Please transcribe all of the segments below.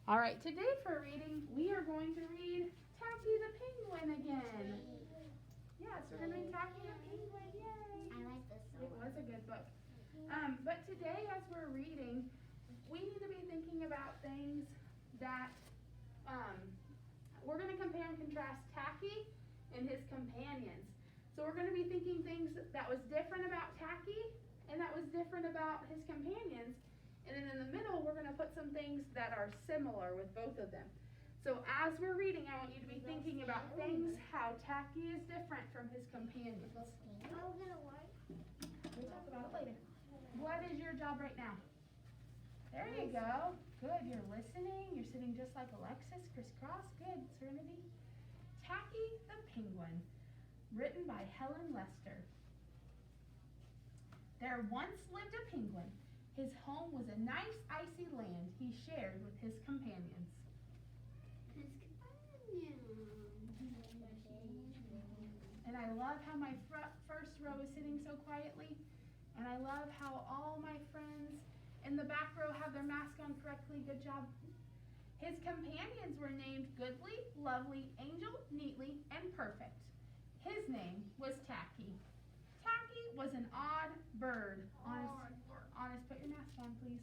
All right, today for reading, we are going to read Tacky the Penguin again. Yes, we're going to read Tacky the Penguin, yay. I like this so It was a good book. But today as we're reading, we need to be thinking about things that we're going to compare and contrast Tacky and his companions. So we're going to be thinking things that was different about Tacky and that was different about his companions. And then in the middle, we're going to put some things that are similar with both of them. So as we're reading, I want you to be thinking about things, how Tacky is different from his companions. We'll talk about it later. What is your job right now? There you go. Good. You're listening. You're sitting just like Alexis, crisscross. Good, Serenity. Tacky the Penguin, written by Helen Lester. There once lived a penguin. His home was a nice icy land he shared with his companions. And I love how my first row is sitting so quietly. And I love how all my friends in the back row have their mask on correctly. Good job. His companions were named Goodly, Lovely, Angel, Neatly, and Perfect. His name was Tacky. Tacky was an odd bird. Honest, put your mask on, please.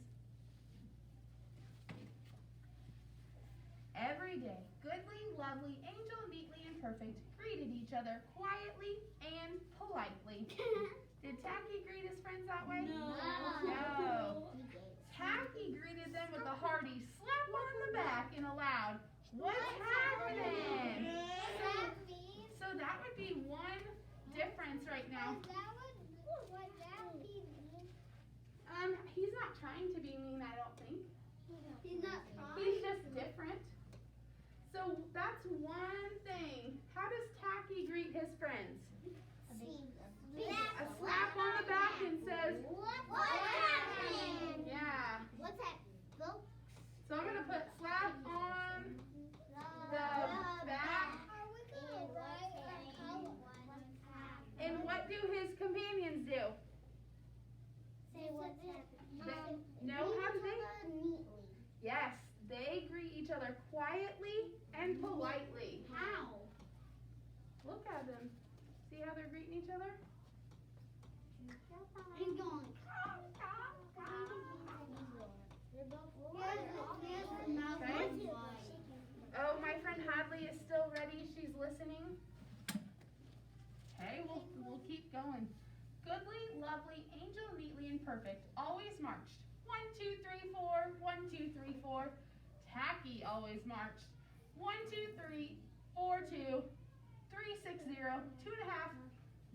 Every day, Goodly, Lovely, Angel, Neatly, and Perfect greeted each other quietly and politely. Did Tacky greet his friends that way? No. Tacky greeted them with a hearty slap on the back and a loud, "What's happening?" So that would be one difference right now. He's not trying to be mean, I don't think. He's not trying. He's just different. So that's one thing. How does Tacky greet his friends? A slap on the back and says, "What's happening?" Yeah. What's that? Go. So I'm going to put slap on the back. And what do his companions do? Say what's happening. No, how do they? Neatly. Yes, they greet each other quietly and politely. How? Look at them. See how they're greeting each other? He's going. Oh, my friend Hadley is still ready. She's listening. Okay, we'll keep going. Goodly, Lovely, Angel, Neatly, and Perfect always marched. 1, 2, 3, 4. 1, 2, 3, 4. Tacky always marched. 1, 2, 3, 4, 2, 3, 6, 0, 2.5,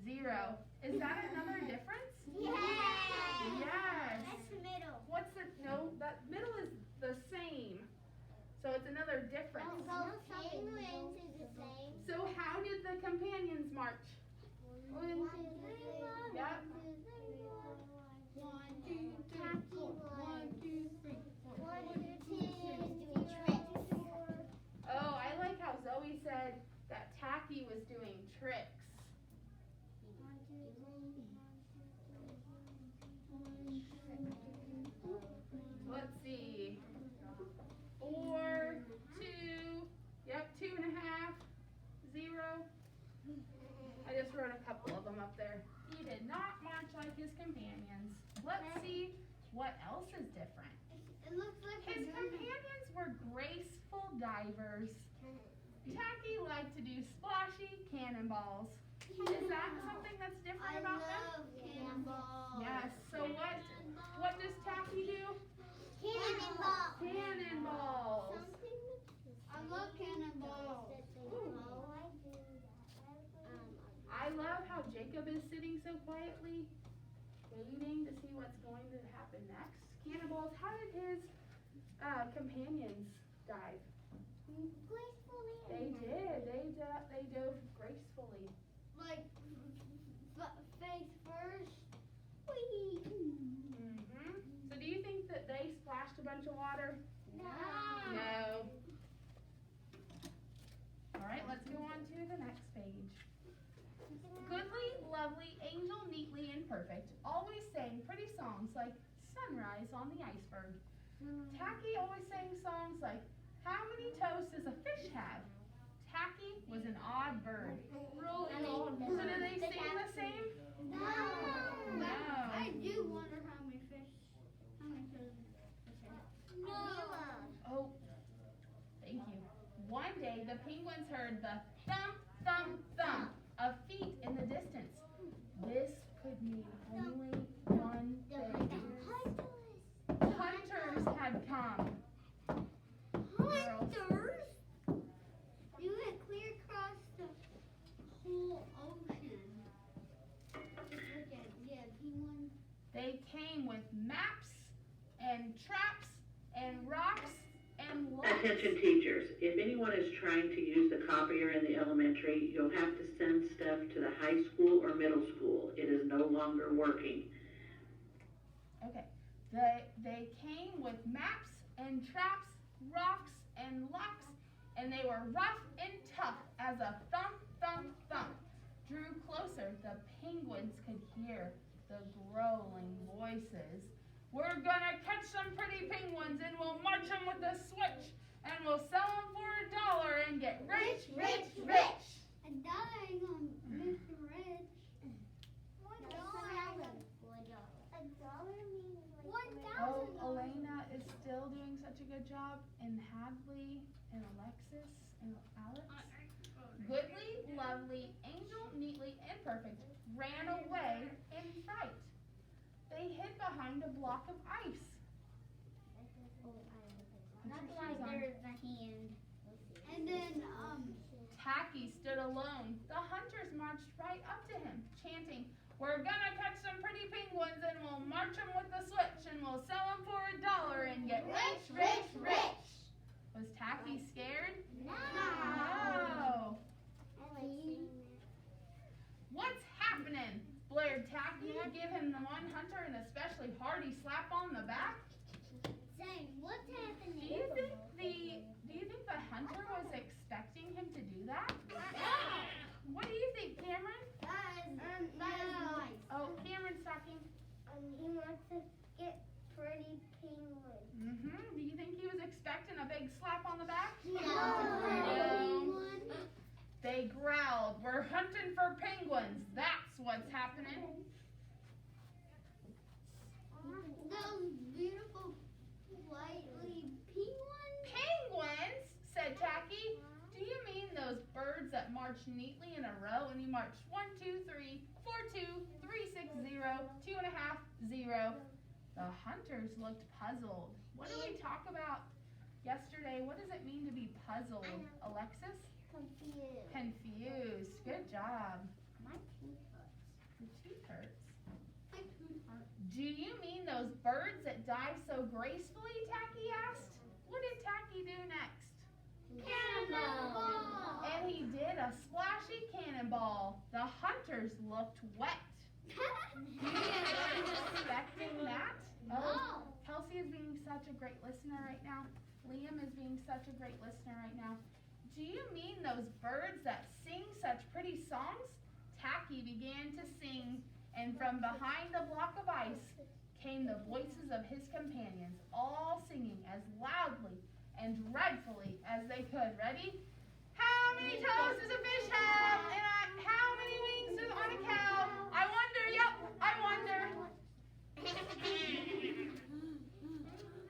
0. Is that another difference? Yes. Yes. That's the middle. What's the, no, that middle is the same. So it's another difference. Both penguins is the same. So how did the companions march? 1, 2, 3, 4. Yep. 1, 2, 3, 4. 1, 2, 3, 4. 1, 2, 3, 4. Oh, I like how Zoe said that Tacky was doing tricks. Let's see. 4, 2, yep, 2.5, 0. I just wrote a couple of them up there. He did not march like his companions. Let's see what else is different. It looks like His companions were graceful divers. Tacky liked to do splashy cannonballs. Is that something that's different about them? I love cannonballs. Yes. So what does Tacky do? Cannonballs. Cannonballs. I love cannonballs. I love how Jacob is sitting so quietly, waiting to see what's going to happen next. Cannonballs, how did his companions dive? Gracefully. They did. They dove gracefully. Like, face first. Whee! Mm-hmm. So do you think that they splashed a bunch of water? No. No. All right, let's go on to the next page. Goodly, Lovely, Angel, Neatly, and Perfect always sang pretty songs like Sunrise on the Iceberg. Tacky always sang songs like toast does a fish have? Tacky was an odd bird. So do they sing the same? No. No. I do wonder how many toes fish have. No. Oh, thank you. One day the penguins heard the thump, thump, thump of feet in the distance. This could mean only one thing. Hunters had come. Hunters? You went clear across the whole ocean. Look at, yeah, penguins. They came with maps and traps and rocks and locks. Attention teachers, if anyone is trying to use the copier in the elementary, you'll have to send stuff to the high school or middle school. It is no longer working. Okay. They came with maps and traps, rocks and locks, and they were rough and tough as a thump, thump, thump. Drew closer, the penguins could hear the growling voices. We're gonna catch some pretty penguins and we'll march them with a switch and we'll sell them for $1 and get rich, rich, rich. $1 ain't gonna Mr. Rich. Oh, Elena is still doing such a good job, and Hadley and Alexis and Alex. Goodly, lovely, angel, neatly, and perfect ran away in fright. They hid behind a block of ice. Not like there's a hand. And then, Tacky stood alone. The hunters marched right up to him, chanting, "We're gonna catch some pretty penguins and we'll march them with the switch and we'll sell them for $1 and get rich, rich, rich." Was Tacky scared? No. What's happening? Blared Tacky to give him the one hunter an especially hearty slap on the back. Saying, what's happening? Do you think the hunter was expecting him to do that? What do you think, Cameron? that is nice. Oh, Cameron's talking. He wants to get pretty penguins. Do you think he was expecting a big slap on the back? No. They growled, "We're hunting for penguins. That's what's happening." Those beautiful, whitely penguins? Penguins, said Tacky. Do you mean those birds that march neatly in a row and you march 1, 2, 3, 4, 2, 3, 6, 0, 2.5, 0? The hunters looked puzzled. What did we talk about yesterday? What does it mean to be puzzled? Alexis? Confused. Confused. Good job. My teeth hurts. Your teeth hurts. My tooth hurts. Do you mean those birds that dive so gracefully? Tacky asked. What did Tacky do next? Cannonball. And he did a splashy cannonball. The hunters looked wet. You weren't expecting that? Oh, Kelsey is being such a great listener right now. Liam is being such a great listener right now. Do you mean those birds that sing such pretty songs? Tacky began to sing, and from behind the block of ice came the voices of his companions, all singing as loudly and dreadfully as they could. Ready? How many toes does a fish have? And how many wings does on a cow? I wonder, yep, I wonder.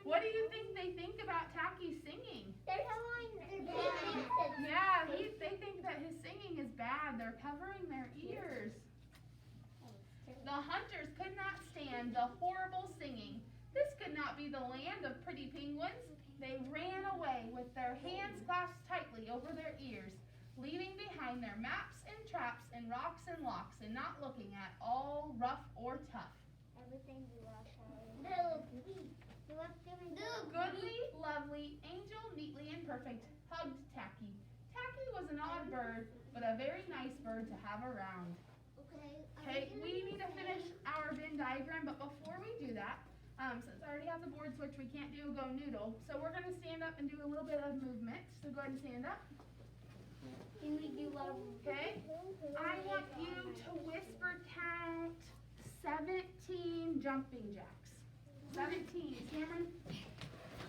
What do you think they think about Tacky singing? Yeah, they think that his singing is bad. They're covering their ears. The hunters could not stand the horrible singing. This could not be the land of pretty penguins. They ran away with their hands clasped tightly over their ears, leaving behind their maps and traps and rocks and locks, and not looking at all rough or tough. Everything you love. Goodly, lovely, angel, neatly and perfect, hugged Tacky. Tacky was an odd bird, but a very nice bird to have around. Okay, we need to finish our Venn diagram, but before we do that, since I already have the board switch, we can't do a go noodle. So we're going to stand up and do a little bit of movement. So go ahead and stand up. Can we do Okay. I want you to whisper count 17 jumping jacks. 17. Cameron,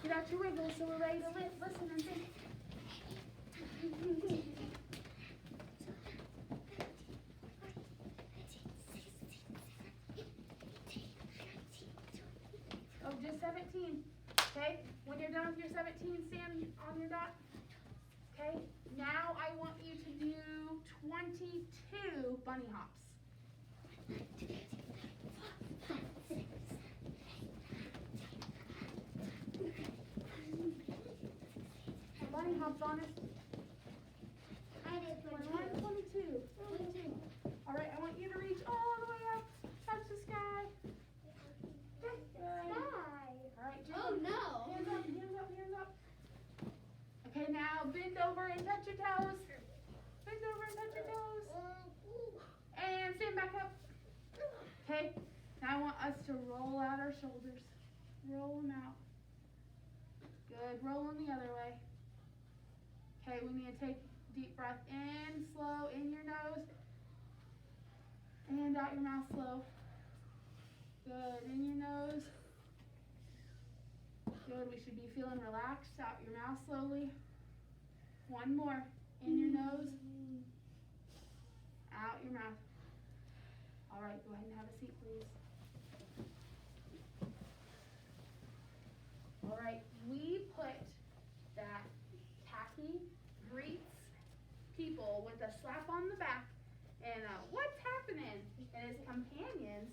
get out your wiggles so we're ready to listen and think. 22 bunny hops. Bunny hops on us. I did 21, 22. 22. All right, I want you to reach all the way up, touch the sky. Good. Sky. All right, Oh Jimmy. no. Hands up, hands up, hands up. Okay, now bend over and touch your toes. Bend over and touch your toes. And stand back up. Okay, now I want us to roll out our shoulders. Roll them out. Good, roll them the other way. Okay, we need to take deep breath in, slow, in your nose. And out your mouth slow. Good, in your nose. Good, we should be feeling relaxed. Out your mouth slowly. One more. In your nose. Out your mouth. All right, go ahead and have a seat, please. All right, we put that Tacky greets people with a slap on the back and what's happening? And his companions,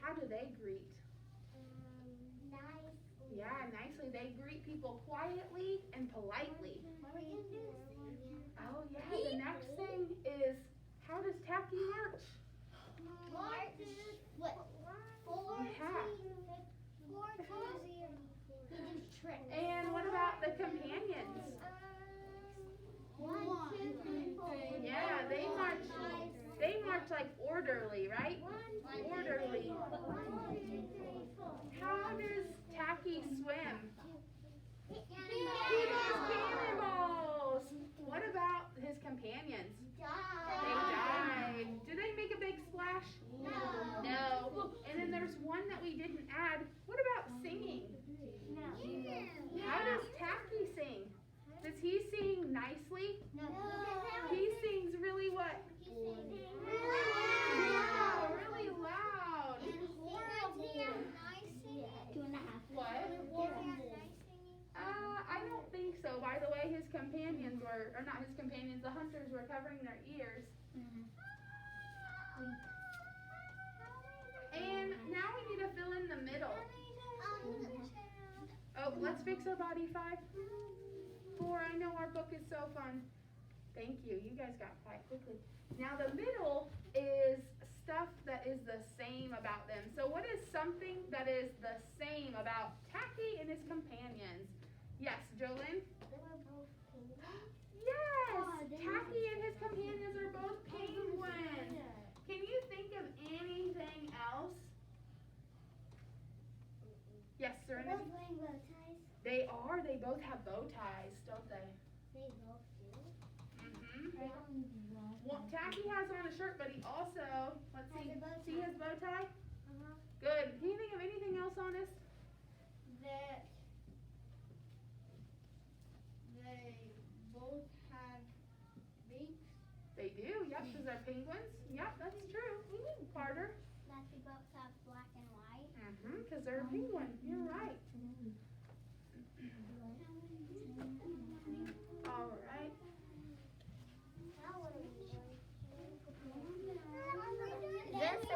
how do they greet? Nice. Yeah, nicely. They greet people quietly and politely. Oh yeah, the next thing is, how does Tacky march? March. What? 4, Yeah. 4, 2, 0. He does tricks. And what about the companions? 1, 2, 3, 4. Yeah, they march. They march like orderly, right? Orderly. 1, 2, 3, 4. How does Tacky swim? He does Cannonball. cannonballs. What about his companions? They dive. Do they make a big splash? No. And then there's one that we didn't add. What about singing? How does Tacky sing? Does he sing nicely? He sings really what? Yeah, really loud. What? I don't think so. By the way, his companions were, or not his companions, the hunters were covering their ears. And now we need to fill in the middle. Oh, let's fix our body. 5, 4. I know our book is so fun. Thank you. You guys got quiet quickly. Now the middle is stuff that is the same about them. So what is something that is the same about Tacky and his companions? Yes, Jolyn? Yes! Tacky and his companions are both penguins. Can you think of anything else? Yes, Serenity? They are. They both have bow ties, don't they? Well, Tacky has on a shirt, but he also, let's see, see his bow tie? Good. Can you think of anything else, Honest? That they both have beaks. They do, yep, because they're penguins. Yep, that's true. Carter? That they both have black and white. Because they're a penguin. You're right.